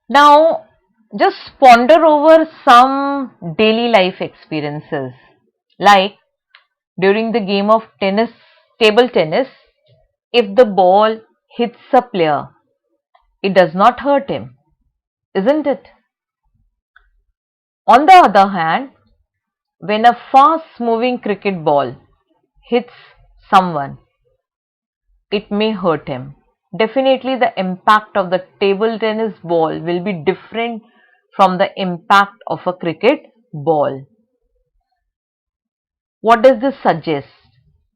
Now, just ponder over some daily life experiences. Like during the game of tennis, table tennis, if the ball hits a player, it does not hurt him, isn't it? On the other hand, when a fast moving cricket ball hits someone, it may hurt him. Definitely, the impact of the table tennis ball will be different from the impact of a cricket ball. What does this suggest?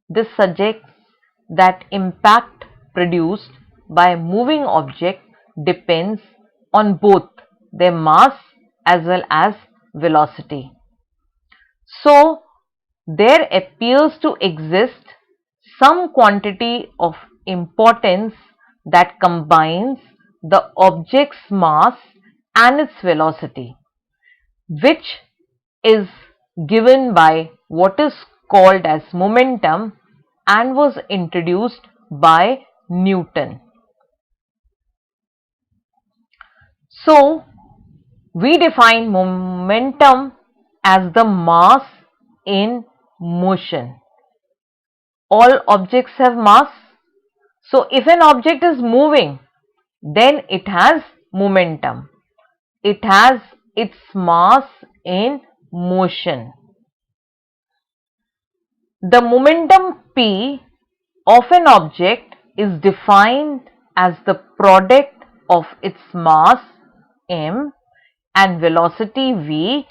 This suggests that impact produced by a moving object depends on both their mass as well as velocity. So, there appears to exist some quantity of importance that combines the object's mass and its velocity, which is given by what is called as momentum and was introduced by Newton. So, we define momentum as the mass in motion. All objects have mass. So, if an object is moving, then it has momentum. It has its mass in motion. The momentum P of an object is defined as the product of its mass m and velocity v,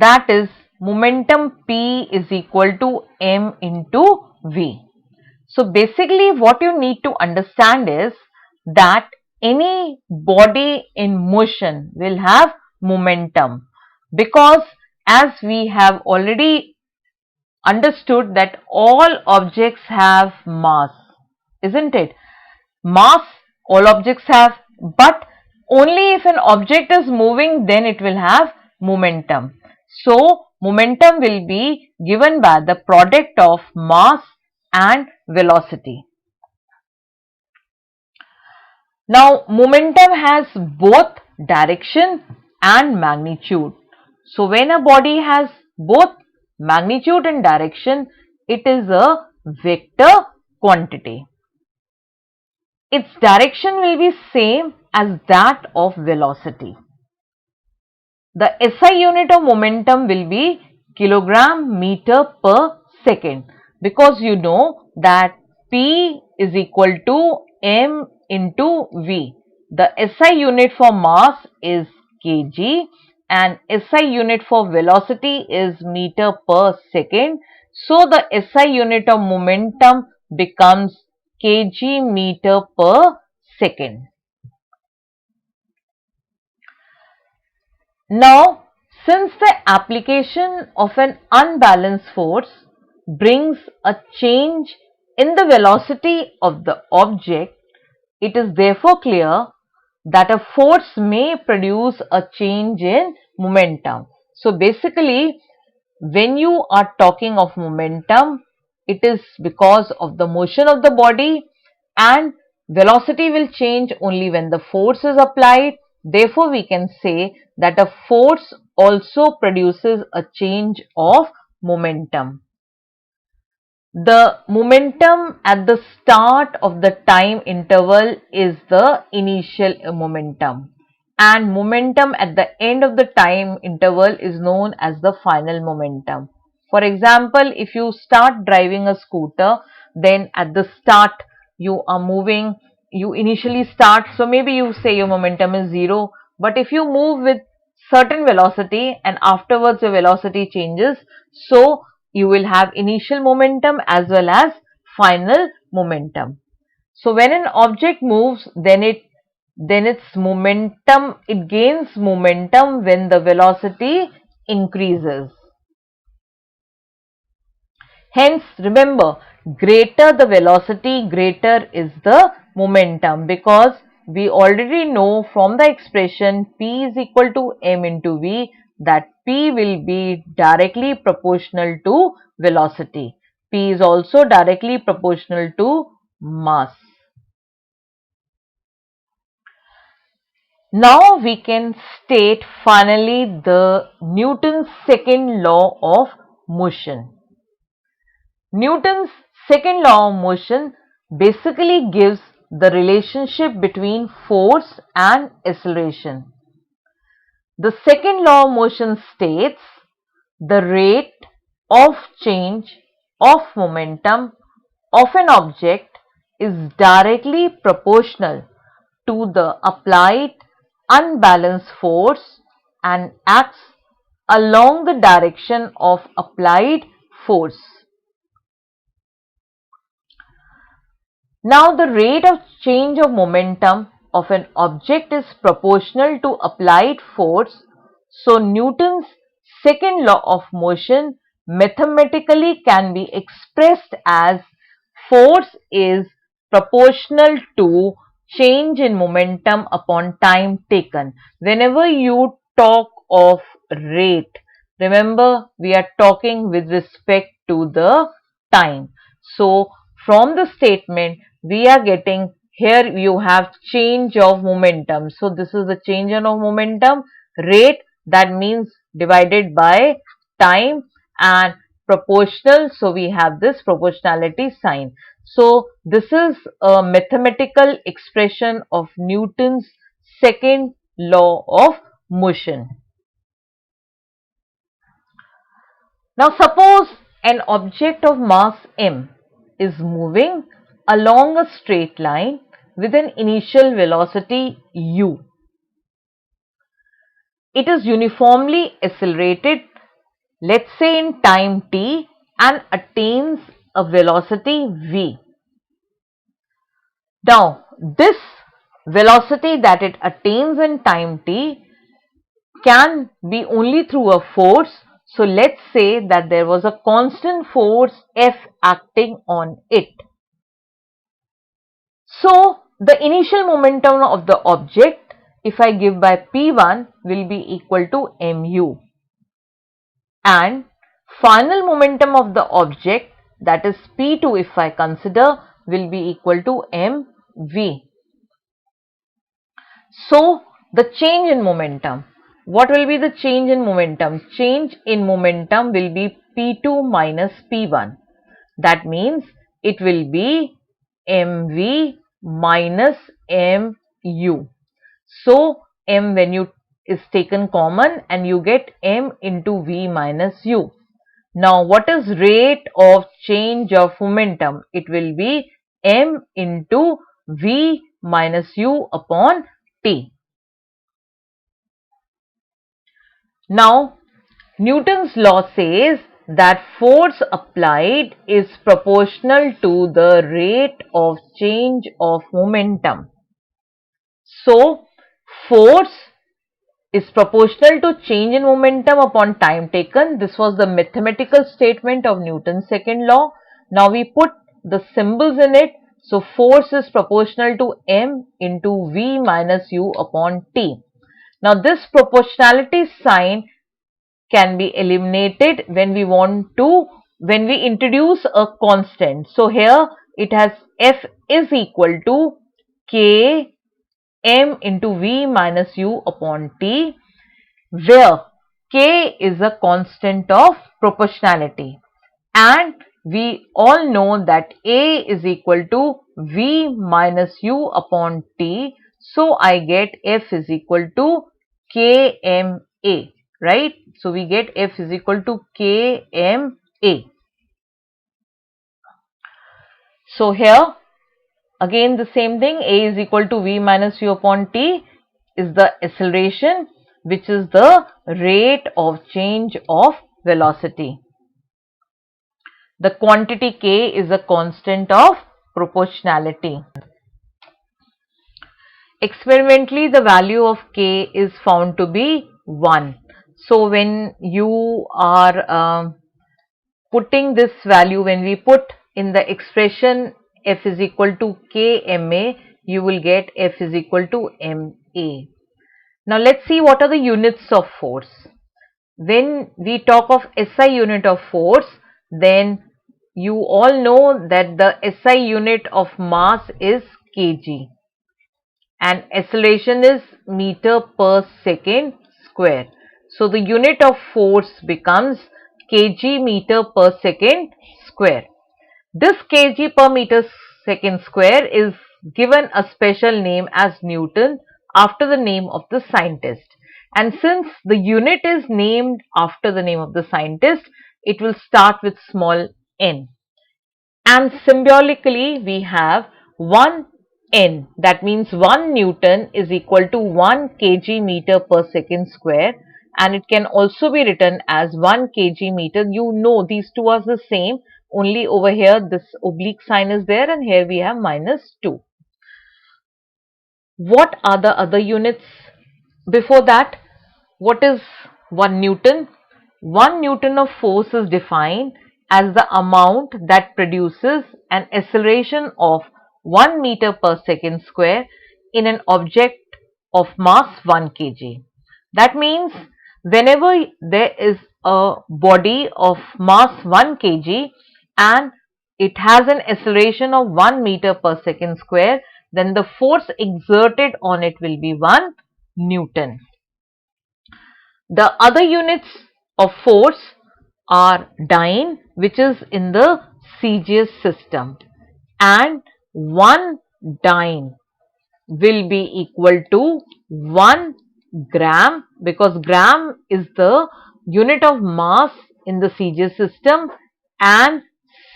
that is momentum P is equal to m into v. So basically what you need to understand is that any body in motion will have momentum, because as we have already understood that all objects have mass, isn't it? Mass all objects have, but only if an object is moving then it will have momentum. So momentum will be given by the product of mass and velocity. Now momentum has both direction and magnitude. So when a body has both magnitude and direction, it is a vector quantity. Its direction will be same as that of velocity. The SI unit of momentum will be kilogram meter per second, because you know that P is equal to m into V. The SI unit for mass is kg and SI unit for velocity is meter per second. So the SI unit of momentum becomes kg meter per second. Now, since the application of an unbalanced force brings a change in the velocity of the object, it is therefore clear that a force may produce a change in momentum. So basically, when you are talking of momentum, it is because of the motion of the body, and velocity will change only when the force is applied. Therefore, we can say that a force also produces a change of momentum. The momentum at the start of the time interval is the initial momentum, and momentum at the end of the time interval is known as the final momentum. For example, if you start driving a scooter, then at the start you are moving, you initially start, so maybe you say your momentum is 0, but if you move with certain velocity and afterwards your velocity changes, so you will have initial momentum as well as final momentum. So when an object moves, then its momentum, it gains momentum when the velocity increases. Hence, remember, greater the velocity, greater is the momentum, because we already know from the expression P is equal to m into V that P will be directly proportional to velocity. P is also directly proportional to mass. Now we can state finally the Newton's second law of motion. Newton's second law of motion basically gives the relationship between force and acceleration. The second law of motion states the rate of change of momentum of an object is directly proportional to the applied unbalanced force and acts along the direction of applied force. Now the rate of change of momentum of an object is proportional to applied force. So Newton's second law of motion mathematically can be expressed as force is proportional to change in momentum upon time taken. Whenever you talk of rate, remember we are talking with respect to the time. So from the statement we are getting, here you have change of momentum. So this is the change of momentum rate, that means divided by time, and proportional, so we have this proportionality sign. So this is a mathematical expression of Newton's second law of motion. Now suppose an object of mass m is moving along a straight line with an initial velocity u. It is uniformly accelerated, let's say in time t, and attains a velocity v. Now this velocity that it attains in time t can be only through a force. So let's say that there was a constant force F acting on it. So the initial momentum of the object, if I give by P1, will be equal to mu, and final momentum of the object, that is P2, if I consider, will be equal to mv. So the change in momentum, what will be the change in momentum? Change in momentum will be P2 minus P1. That means it will be mv minus mu. So m, when you is taken common, and you get m into v minus u. Now what is rate of change of momentum? It will be m into v minus u upon t. Now Newton's law says that force applied is proportional to the rate of change of momentum. So force is proportional to change in momentum upon time taken. This was the mathematical statement of Newton's second law. Now we put the symbols in it. So force is proportional to m into v minus u upon t. Now this proportionality sign can be eliminated when we introduce a constant. So here it has F is equal to K m into v minus u upon t, where K is a constant of proportionality, and we all know that A is equal to v minus u upon t. So I get F is equal to KMA, right? So we get F is equal to KMA. So here again the same thing, A is equal to v minus u upon t is the acceleration, which is the rate of change of velocity. The quantity K is a constant of proportionality. Experimentally, the value of K is found to be 1. So when you are putting this value, when we put in the expression F is equal to KMA, you will get F is equal to MA. Now let's see what are the units of force. When we talk of SI unit of force, then you all know that the SI unit of mass is kg, and acceleration is meter per second square. So the unit of force becomes kg meter per second square. This kg per meter second square is given a special name as Newton after the name of the scientist. And since the unit is named after the name of the scientist, it will start with small n. And symbolically, we have 1 n. That means 1 Newton is equal to 1 kg meter per second square. And it can also be written as 1 kg meter. You know these two are the same. Only over here this oblique sign is there and here we have minus 2. What are the other units? Before that, what is 1 Newton? 1 Newton of force is defined as the amount that produces an acceleration of 1 meter per second square in an object of mass 1 kg. That means whenever there is a body of mass 1 kg and it has an acceleration of 1 meter per second square, then the force exerted on it will be 1 Newton. The other units of force are dyne, which is in the Cesius system, and 1 dyne will be equal to 1 gram, because gram is the unit of mass in the Cesius system, and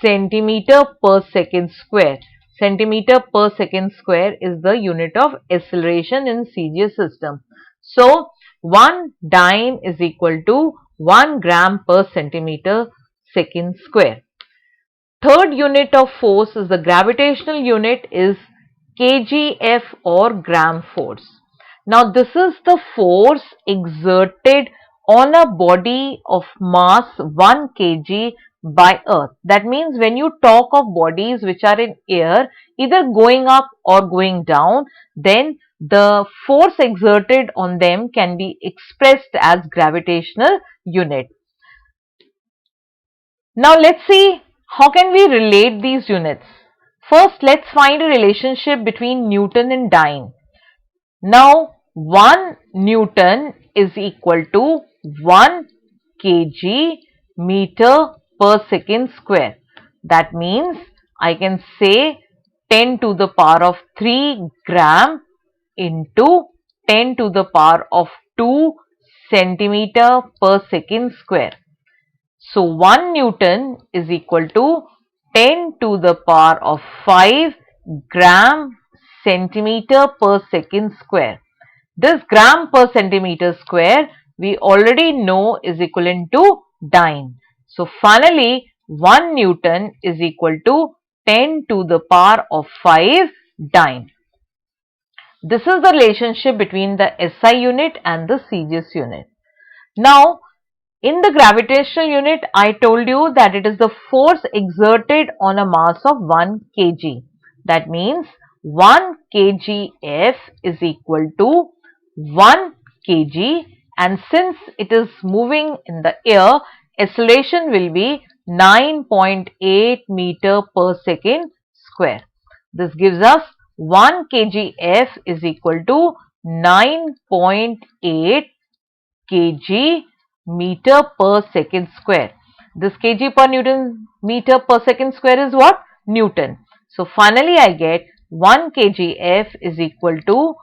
centimeter per second square. Centimeter per second square is the unit of acceleration in Cesius system. So 1 dyne is equal to 1 gram per centimeter second square. Third unit of force is the gravitational unit is kgf or gram force. Now this is the force exerted on a body of mass 1 kg by earth. That means when you talk of bodies which are in air, either going up or going down, then the force exerted on them can be expressed as gravitational unit. Now let's see how can we relate these units. First, let's find a relationship between Newton and dyne. Now 1 Newton is equal to 1 kg meter per second square. That means I can say 10 to the power of 3 gram into 10 to the power of 2 centimeter per second square. So 1 Newton is equal to 10 to the power of 5 gram centimeter per second square. This gram per centimeter square we already know is equivalent to dyne. So finally 1 Newton is equal to 10 to the power of 5 dyne. This is the relationship between the SI unit and the Cesius unit. Now in the gravitational unit, I told you that it is the force exerted on a mass of 1 kg. That means 1 kgf is equal to 1 kg, and since it is moving in the air, acceleration will be 9.8 meter per second square. This gives us 1 kgf is equal to 9.8 kg meter per second square. This kg per Newton meter per second square is what? Newton. So finally I get 1 kgf is equal to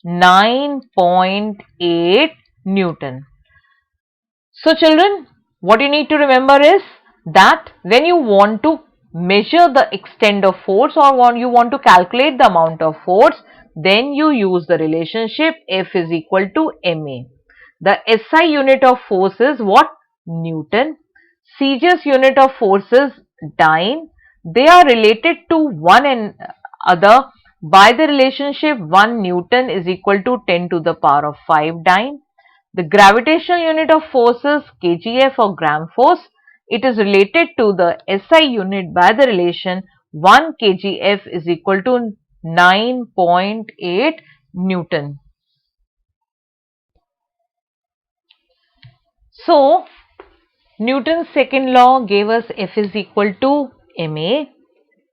9.8 Newton. So children, what you need to remember is that when you want to measure the extent of force or you want to calculate the amount of force, then you use the relationship F is equal to ma. The SI unit of force is what? Newton. Cesius unit of force is dyne. They are related to one another by the relationship 1 Newton is equal to 10 to the power of 5 dyne. The gravitational unit of force is kgf or gram force. It is related to the SI unit by the relation 1 kgf is equal to 9.8 Newton. So, Newton's second law gave us F is equal to ma,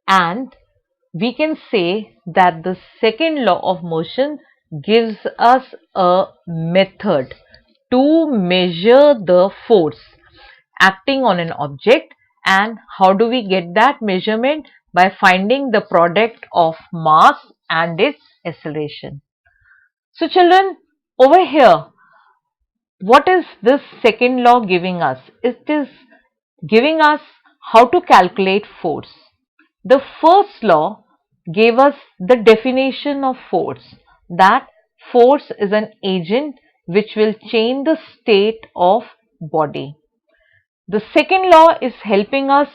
and we can say that the second law of motion gives us a method to measure the force acting on an object. And how do we get that measurement? By finding the product of mass and its acceleration. So children, over here, what is this second law giving us? It is giving us how to calculate force. The first law gave us the definition of force, that force is an agent which will change the state of body. The second law is helping us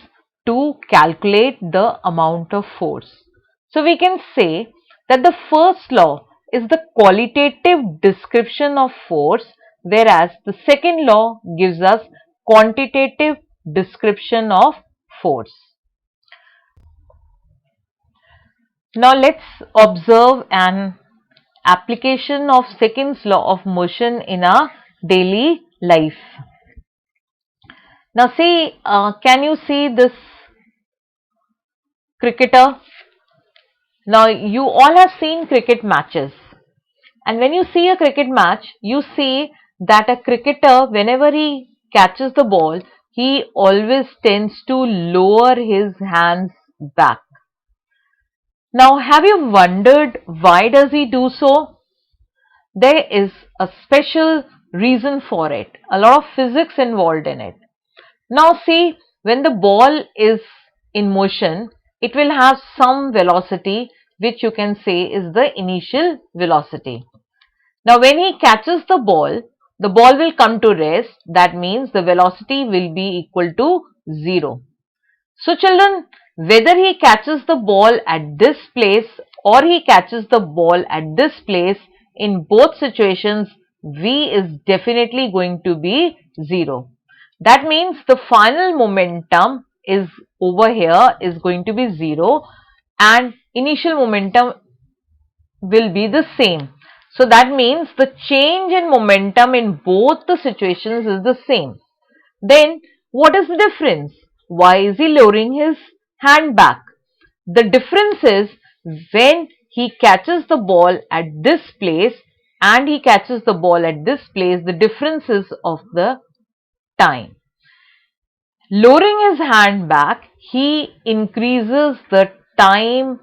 to calculate the amount of force. So we can say that the first law is the qualitative description of force, whereas the second law gives us quantitative description of force. Now let's observe an application of second's law of motion in our daily life. Now see, can you see this cricketer? Now you all have seen cricket matches, and when you see a cricket match, you see that a cricketer, whenever he catches the ball, he always tends to lower his hands back. Now have you wondered why does he do so? There is a special reason for it, a lot of physics involved in it. Now see, when the ball is in motion, it will have some velocity which you can say is the initial velocity. Now when he catches the ball will come to rest. That means the velocity will be equal to 0. So children, whether he catches the ball at this place or he catches the ball at this place, in both situations V is definitely going to be 0. That means the final momentum is over here is going to be 0 and initial momentum will be the same. So that means the change in momentum in both the situations is the same. Then what is the difference? Why is he lowering his hand back? The difference is when he catches the ball at this place and he catches the ball at this place, the difference is of the time. Lowering his hand back, he increases the time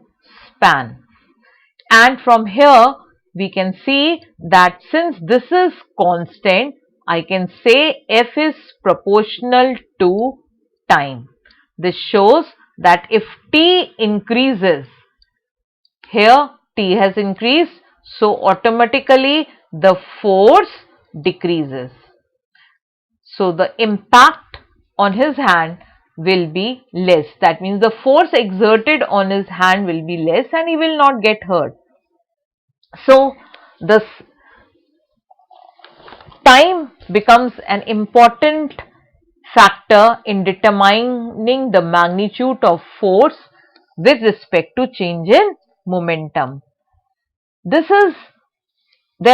span. And from here, we can see that since this is constant, I can say F is proportional to time. This shows that if T increases, here T has increased, so automatically the force decreases. So the impact on his hand will be less. That means the force exerted on his hand will be less and he will not get hurt. So this time becomes an important factor in determining the magnitude of force with respect to change in momentum. There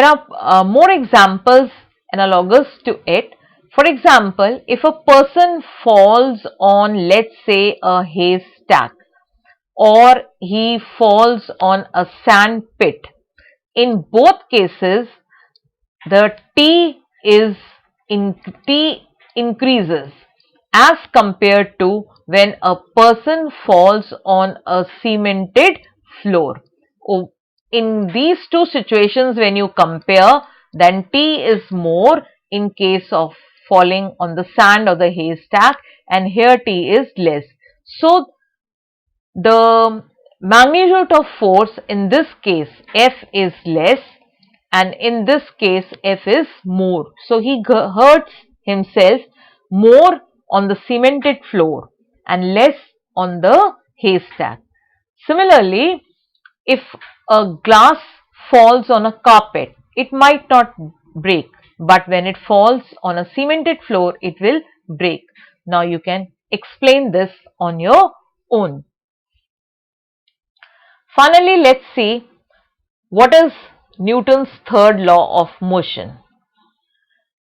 are more examples analogous to it. For example, if a person falls on, let's say, a haystack, or he falls on a sand pit, in both cases the T increases as compared to when a person falls on a cemented floor. In these two situations, when you compare, then T is more in case of falling on the sand or the haystack, and here T is less. So the magnitude of force in this case F is less, and in this case F is more. So he hurts himself more on the cemented floor and less on the haystack. Similarly, if a glass falls on a carpet, it might not break, but when it falls on a cemented floor, it will break. Now you can explain this on your own. Finally, let's see what is Newton's third law of motion.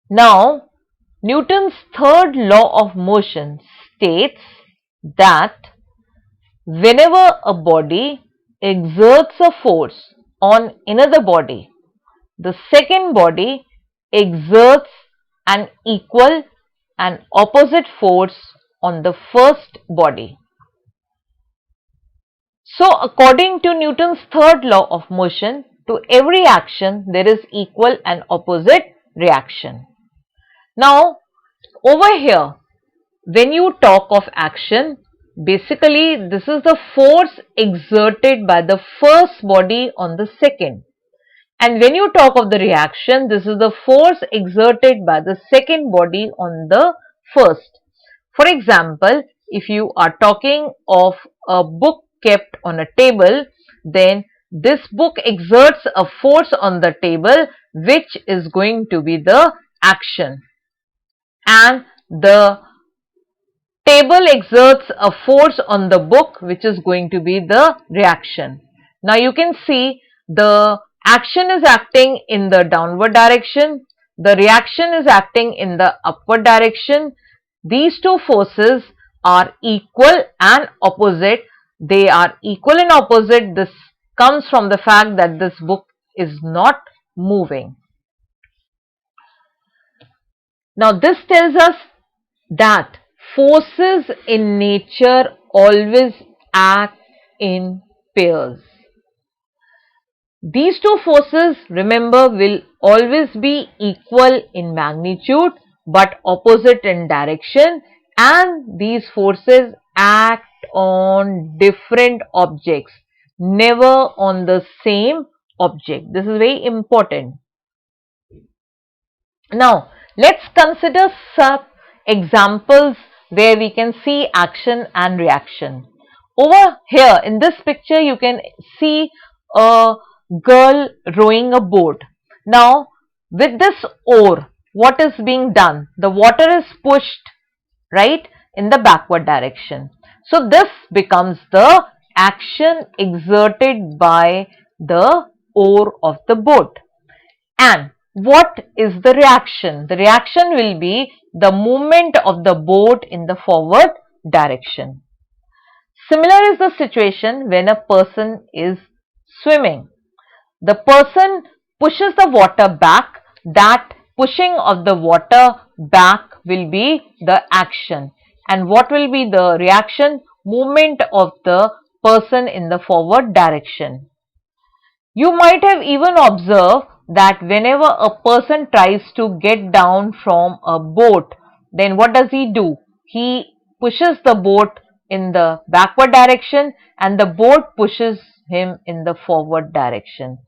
Now, Newton's third law of motion states that whenever a body exerts a force on another body, the second body exerts an equal and opposite force on the first body. So, according to Newton's third law of motion, to every action there is equal and opposite reaction. Now, over here, when you talk of action, basically this is the force exerted by the first body on the second. And when you talk of the reaction, this is the force exerted by the second body on the first. For example, if you are talking of a book kept on a table, then this book exerts a force on the table, which is going to be the action, and the table exerts a force on the book, which is going to be the reaction. Now you can see the action is acting in the downward direction, the reaction is acting in the upward direction. These two forces are equal and opposite. They are equal and opposite. This comes from the fact that this book is not moving. Now this tells us that forces in nature always act in pairs. These two forces, remember, will always be equal in magnitude but opposite in direction, and these forces act on different objects, never on the same object. This is very important. Now, let's consider some examples where we can see action and reaction. Over here in this picture, you can see a girl rowing a boat. Now, with this oar, what is being done? The water is pushed, right, in the backward direction. So, this becomes the action exerted by the oar of the boat. And what is the reaction? The reaction will be the movement of the boat in the forward direction. Similar is the situation when a person is swimming. The person pushes the water back. That pushing of the water back will be the action. And what will be the reaction? Movement of the person in the forward direction. You might have even observed that whenever a person tries to get down from a boat, then what does he do? He pushes the boat in the backward direction and the boat pushes him in the forward direction.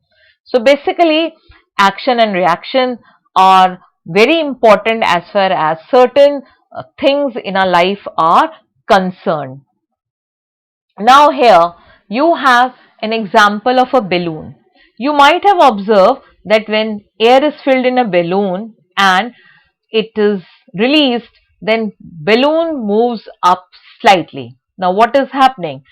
So basically, action and reaction are very important as far as certain things in our life are concerned. Now here you have an example of a balloon. You might have observed that when air is filled in a balloon and it is released, then balloon moves up slightly. Now what is happening?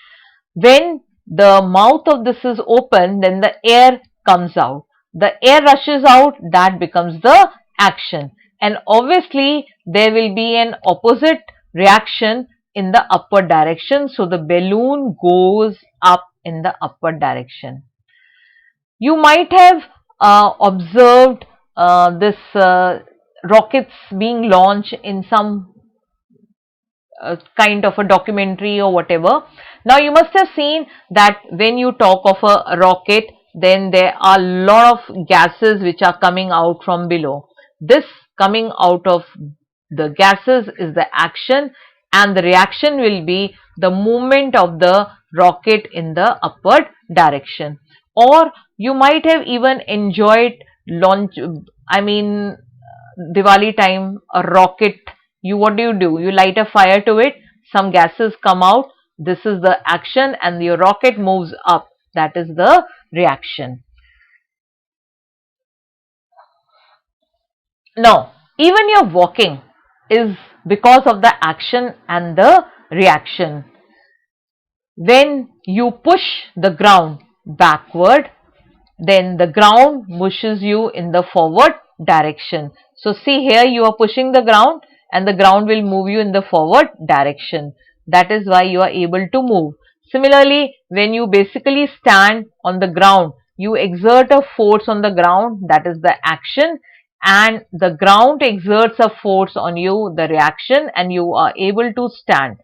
When the mouth of this is open, then the air comes out. The air rushes out, that becomes the action. And obviously there will be an opposite reaction in the upward direction. So the balloon goes up in the upward direction. You might have observed this rockets being launched in some kind of a documentary or whatever. Now you must have seen that when you talk of a rocket, then there are a lot of gases which are coming out from below. This coming out of the gases is the action, and the reaction will be the movement of the rocket in the upward direction. Or you might have even enjoyed Diwali time, a rocket. What do? You light a fire to it, some gases come out, this is the action, and your rocket moves up, that is the reaction. Now, even your walking is because of the action and the reaction. When you push the ground backward, then the ground pushes you in the forward direction. So see here, you are pushing the ground and the ground will move you in the forward direction. That is why you are able to move. Similarly, when you basically stand on the ground, you exert a force on the ground, that is the action, and the ground exerts a force on you, the reaction, and you are able to stand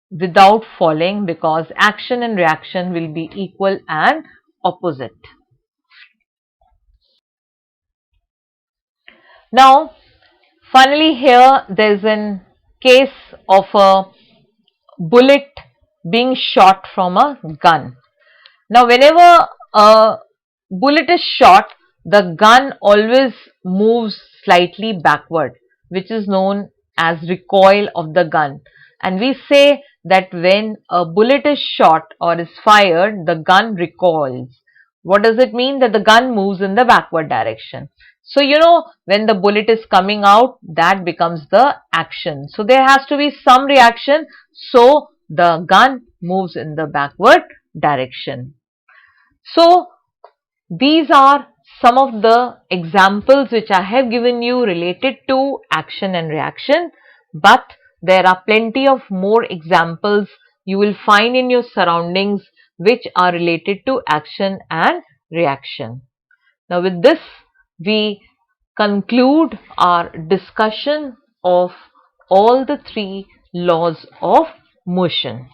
without falling, because action and reaction will be equal and opposite. Now, finally here there is an case of a bullet being shot from a gun. Now, whenever a bullet is shot, the gun always moves slightly backward, which is known as recoil of the gun. And we say that when a bullet is shot or is fired, the gun recoils. What does it mean? That the gun moves in the backward direction. So, when the bullet is coming out, that becomes the action. So, there has to be some reaction. So, the gun moves in the backward direction. So, these are some of the examples which I have given you related to action and reaction, but there are plenty of more examples you will find in your surroundings which are related to action and reaction. Now, with this, we conclude our discussion of all the three laws of motion.